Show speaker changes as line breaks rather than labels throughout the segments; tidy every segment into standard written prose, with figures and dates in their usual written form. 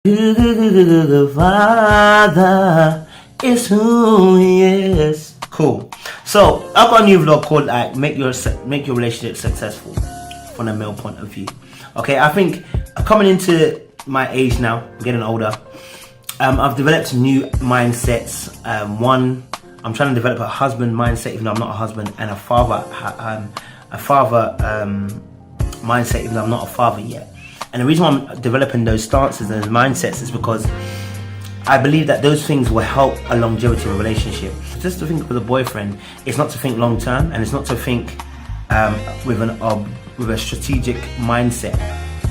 The Father is who He is. Cool. So I've got a new vlog called like make your relationship successful from a male point of view. Okay, I think coming into my age now, I'm getting older. I've developed new mindsets. One, I'm trying to develop a husband mindset, even though I'm not a husband, and a father mindset, even though I'm not a father yet. And the reason why I'm developing those stances and those mindsets is because I believe that those things will help a longevity of a relationship. Just to think with a boyfriend, it's not to think long term, and it's not to think with a strategic mindset.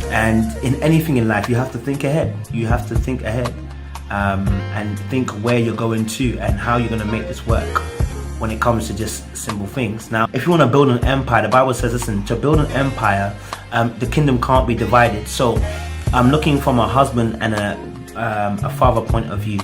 And in anything in life, you have to think ahead. You have to think ahead and think where you're going to and how you're going to make this work when it comes to just simple things. Now, if you want to build an empire, the Bible says, listen, to build an empire, the kingdom can't be divided. So I'm looking from a husband and a father point of view.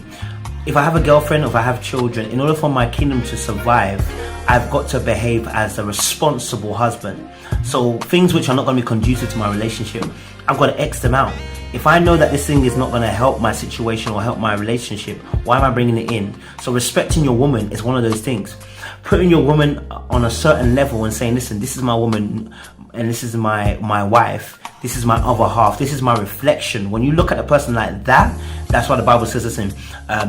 If I have a girlfriend, or if I have children, in order for my kingdom to survive, I've got to behave as a responsible husband. So things which are not going to be conducive to my relationship, I've got to X them out. If I know that this thing is not going to help my situation or help my relationship, why am I bringing it in? So respecting your woman is one of those things. Putting your woman on a certain level and saying, listen, this is my woman and this is my wife. This is my other half. This is my reflection. When you look at a person like that, that's why the Bible says, listen,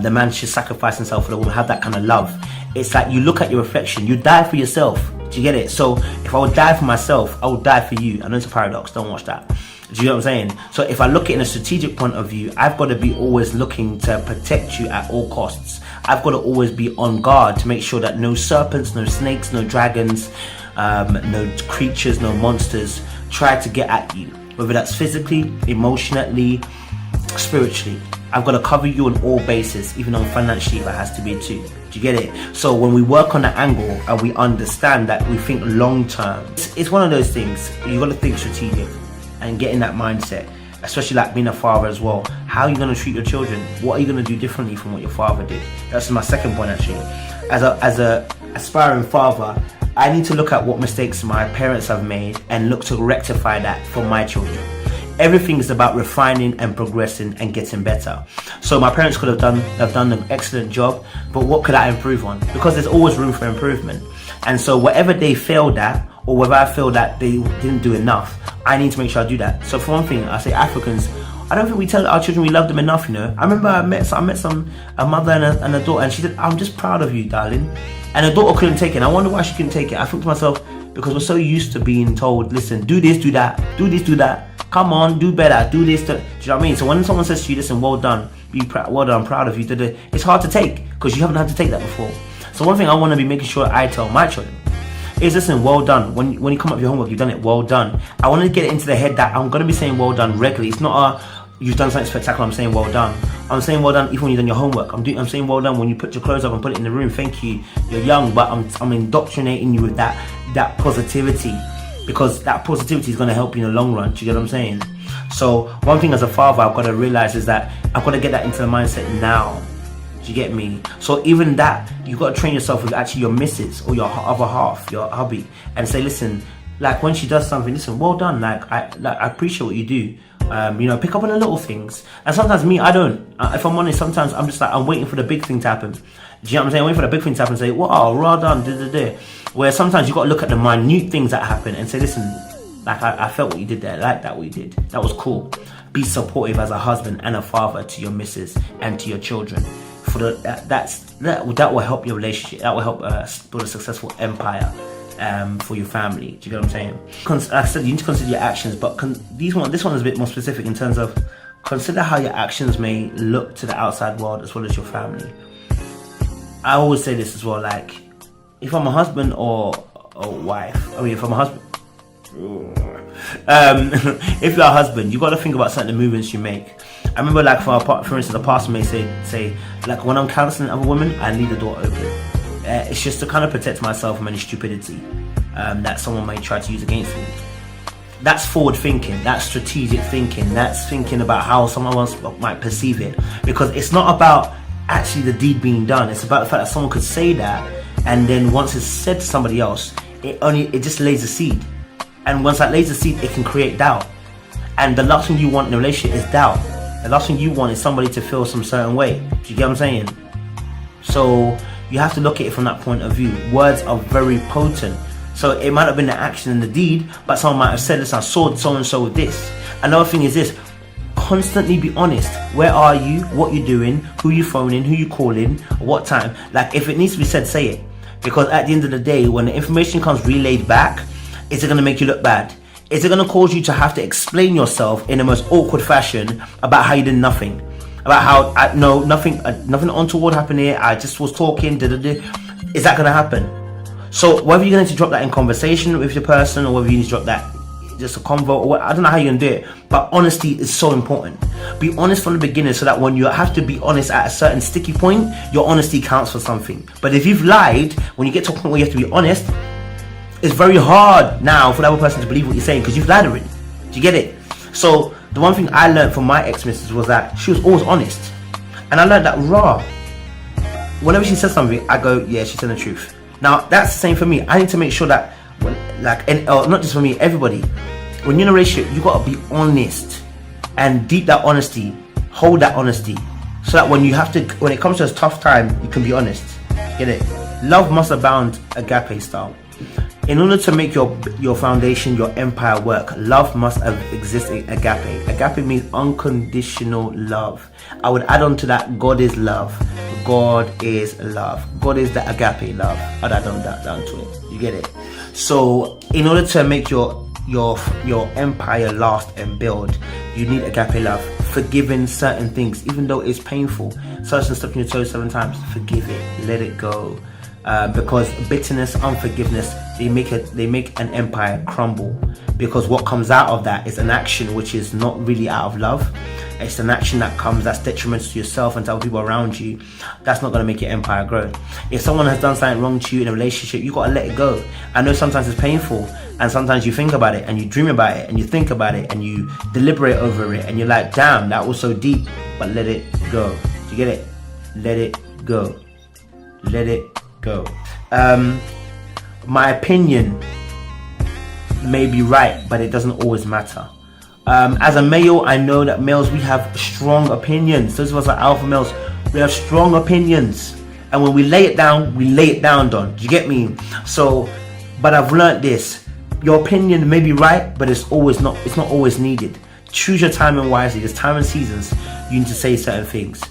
the man should sacrifice himself for the woman, have that kind of love. It's like you look at your reflection, you die for yourself. Do you get it? So if I would die for myself, I would die for you. I know it's a paradox, don't watch that. Do you know what I'm saying? So if I look at it in a strategic point of view, I've got to be always looking to protect you at all costs. I've got to always be on guard to make sure that no serpents, no snakes, no dragons, no creatures, no monsters try to get at you. Whether that's physically, emotionally, spiritually. I've got to cover you on all bases, even on financially if it has to be too. Do you get it? So when we work on that angle and we understand that we think long term, it's one of those things. You've got to think strategic and get in that mindset, especially like being a father as well. How are you going to treat your children? What are you going to do differently from what your father did? That's my second point actually. As a aspiring father, I need to look at what mistakes my parents have made and look to rectify that for my children. Everything is about refining and progressing and getting better. So my parents could have done an excellent job, but what could I improve on? Because there's always room for improvement. And so whatever they failed at, or whether I feel that they didn't do enough, I need to make sure I do that. So for one thing, I say Africans, I don't think we tell our children we love them enough, you know. I remember I met a mother and a daughter, and she said, I'm just proud of you, darling. And the daughter couldn't take it. And I wonder why she couldn't take it. I think to myself, because we're so used to being told, listen, do this, do that, do this, do that. Come on, do better, do this. Do you know what I mean? So when someone says to you, listen, well done, well done, I'm proud of you, it's hard to take because you haven't had to take that before. So one thing I want to be making sure I tell my children is, listen, well done. When you come up with your homework, you've done it, well done. I want to get it into the head that I'm going to be saying well done regularly. It's not you've done something spectacular, I'm saying well done. I'm saying well done even when you've done your homework. I'm saying well done when you put your clothes up and put it in the room. Thank you. You're young, but I'm indoctrinating you with that positivity, because that positivity is going to help you in the long run. Do you get what I'm saying? So one thing as a father I've got to realize is that I've got to get that into the mindset now. Do you get me? So even that, you've got to train yourself with actually your missus or your other half, your hubby, and say, listen, like when she does something, listen, well done. Like I appreciate what you do. You know, pick up on the little things. And sometimes I don't. If I'm honest, sometimes I'm just like, I'm waiting for the big thing to happen. Do you know what I'm saying? I'm waiting for the big thing to happen and say, wow, well done, Where sometimes you've got to look at the minute things that happen and say, listen, like I felt what you did there, I like that what you did. That was cool. Be supportive as a husband and a father to your missus and to your children. That will help your relationship. That will help build a successful empire for your family. Do you get what I'm saying? Like I said, you need to consider your actions, but this one is a bit more specific in terms of consider how your actions may look to the outside world as well as your family. I always say this as well, like if I'm a husband or wife, if I'm a husband, if you're a husband, you got to think about certain movements you make. I remember, like for instance, a pastor may say, like when I'm counseling other women, I leave the door open. It's just to kind of protect myself from any stupidity that someone may try to use against me. That's forward thinking, that's strategic thinking, that's thinking about how someone else might perceive it. Because it's not about actually the deed being done, it's about the fact that someone could say that, and then once it's said to somebody else, it just lays a seed. And once that lays a seed, it can create doubt. And the last thing you want in a relationship is doubt. The last thing you want is somebody to feel some certain way. Do you get what I'm saying? So you have to look at it from that point of view. Words are very potent. So it might have been the action and the deed, but someone might have said, listen, I saw so and so with this. Another thing is this: constantly be honest. Where are you? What you doing? Who you phoning? Who you calling? What time? Like, if it needs to be said, say it. Because at the end of the day, when the information comes relayed back, is it going to make you look bad? Is it going to cause you to have to explain yourself in the most awkward fashion about how you did nothing? About how, nothing untoward happened here, I just was talking, Is that going to happen? So whether you're going to drop that in conversation with your person, or whether you need to drop that just a convo, or what, I don't know how you're going to do it, but honesty is so important. Be honest from the beginning, so that when you have to be honest at a certain sticky point, your honesty counts for something. But if you've lied, when you get to a point where you have to be honest, it's very hard now for the other person to believe what you're saying, because you've lied already. Do you get it? So the one thing I learned from my ex-missus was that she was always honest. And I learned that whenever she says something, I go, yeah, she's telling the truth. Now that's the same for me. I need to make sure that not just for me, everybody, when you're in a relationship, you gotta be honest and deep that honesty, hold that honesty, so that when it comes to a tough time, you can be honest. Get it? Love must abound, agape style. In order to make your foundation, your empire work, love must exist in agape. Agape means unconditional love. I would add on to that, God is love. God is love. God is the agape love. I'd add on that down to it. You get it? So in order to make your empire last and build, you need agape love. Forgiving certain things, even though it's painful. Such and stepping your toes 7 times, forgive it, let it go. Because bitterness, unforgiveness, they make an empire crumble. Because what comes out of that is an action which is not really out of love. It's an action that's detrimental to yourself and to other people around you. That's not going to make your empire grow. If someone has done something wrong to you in a relationship, you got to let it go. I know sometimes it's painful, and sometimes you think about it and you dream about it and you think about it and you deliberate over it and you're like, damn, that was so deep. But let it go. Do you get it? Let it go. Let it go. My opinion may be right, but it doesn't always matter. As a male, I know that males, we have strong opinions. Those of us are alpha males, we have strong opinions, and when we lay it down, Don. Do you get me? So, but I've learned this: your opinion may be right, but it's not always needed. Choose your timing wisely. There's time and seasons you need to say certain things.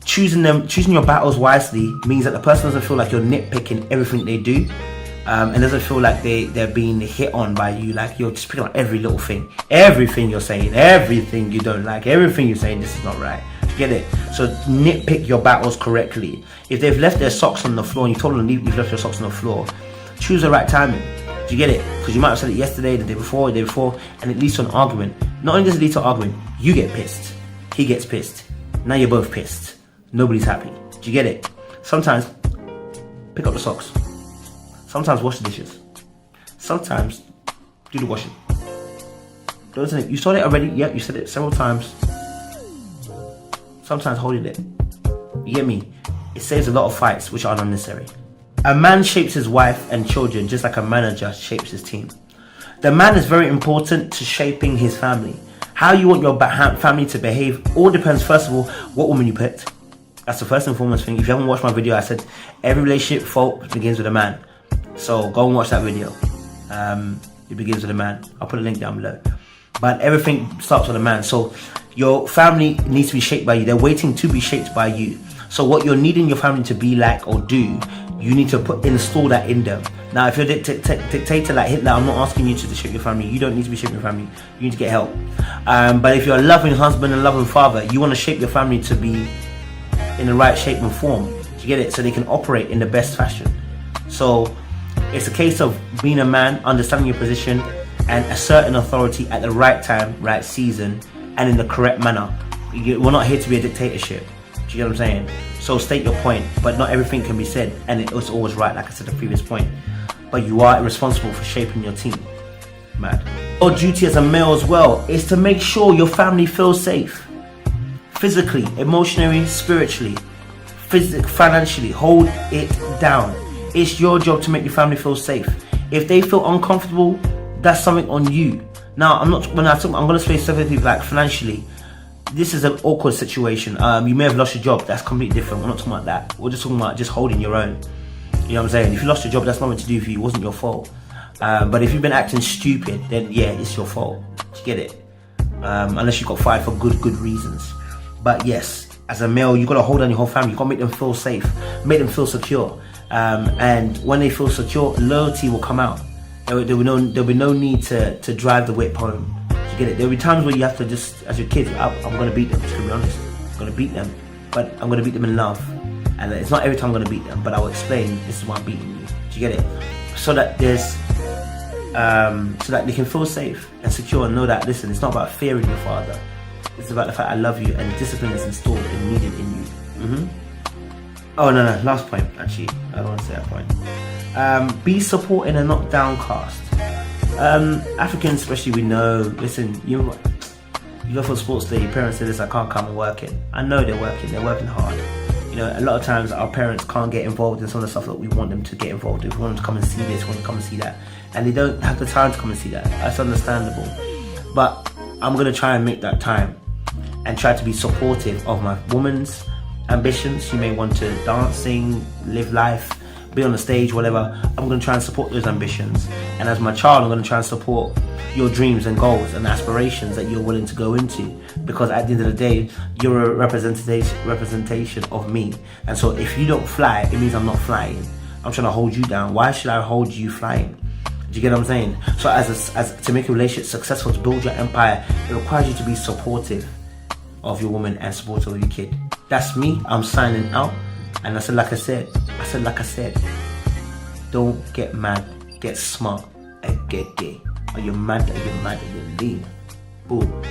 Choosing your battles wisely means that the person doesn't feel like you're nitpicking everything they do, and doesn't feel like they're being hit on by you, like you're just picking on every little thing, everything you're saying, everything you don't like, everything you're saying, this is not right. You get it? So nitpick your battles correctly. If they've left their socks on the floor and you told them you've left your socks on the floor, choose the right timing. Do you get it? Because you might have said it yesterday, the day before, and it leads to an argument. Not only does it lead to an argument, you get pissed, he gets pissed, now you're both pissed. Nobody's happy. Do you get it? Sometimes pick up the socks. Sometimes wash the dishes. Sometimes do the washing. Don't say it. You saw it already. Yep, you said it several times. Sometimes hold it. You get me? It saves a lot of fights which are unnecessary. A man shapes his wife and children just like a manager shapes his team. The man is very important to shaping his family. How you want your family to behave all depends, first of all, what woman you picked. That's the first and foremost thing. If you haven't watched my video, I said every relationship fault begins with a man. So go and watch that video. It begins with a man. I'll put a link down below. But everything starts with a man. So your family needs to be shaped by you. They're waiting to be shaped by you. So what you're needing your family to be like or do, you need to install that in them. Now, if you're a dictator like Hitler, I'm not asking you to shape your family. You don't need to be shaping your family. You need to get help. But if you're a loving husband and loving father, you want to shape your family to be in the right shape and form. Do you get it? So they can operate in the best fashion. So it's a case of being a man, understanding your position, and asserting authority at the right time, right season, and in the correct manner. We're not here to be a dictatorship. Do you get what I'm saying? So state your point, but not everything can be said, and it was always right, like I said at the previous point. But you are responsible for shaping your team. Mad. Your duty as a male as well is to make sure your family feels safe. Physically, emotionally, spiritually, financially, hold it down. It's your job to make your family feel safe. If they feel uncomfortable, that's something on you. Now, I'm going to say specifically like financially. this is an awkward situation. You may have lost your job. That's completely different. We're not talking about that. We're just talking about just holding your own. You know what I'm saying? If you lost your job, that's nothing to do with you. It wasn't your fault. But if you've been acting stupid, then yeah, it's your fault. Do you get it? Unless you got fired for good reasons. But yes, as a male, you got to hold on your whole family. You got to make them feel safe, make them feel secure. And when they feel secure, loyalty will come out. There'll be no need to drive the whip home. Do you get it? There'll be times where you have to just, as your kids, I'm going to beat them, just to be honest. I'm going to beat them, but I'm going to beat them in love. And it's not every time I'm going to beat them, but I will explain, this is why I'm beating you. Do you get it? So that so that they can feel safe and secure and know that, listen, it's not about fearing your father. It's about the fact I love you and discipline is installed and needed in you. Oh no, last point actually. I don't want to say that point. Be supporting and not downcast. Africans especially, we know, listen, you go for a sports day, your parents say, listen, I can't come and work it. I know they're working hard. You know, a lot of times our parents can't get involved in some of the stuff that we want them to get involved in. We want them to come and see this, we want them to come and see that. And they don't have the time to come and see that. That's understandable. But I'm going to try and make that time and try to be supportive of my woman's ambitions. She may want to dance, sing, live life, be on the stage, whatever. I'm going to try and support those ambitions. And as my child, I'm going to try and support your dreams and goals and aspirations that you're willing to go into. Because at the end of the day, you're a representation of me. And so if you don't fly, it means I'm not flying. I'm trying to hold you down. Why should I hold you flying? Do you get what I'm saying? So as to make a relationship successful, to build your empire, it requires you to be supportive of your woman and supportive of your kid. That's me. I'm signing out. And I said, like I said, don't get mad, get smart, and get gay. Are you mad? Are you mad? Are you lean? Boom.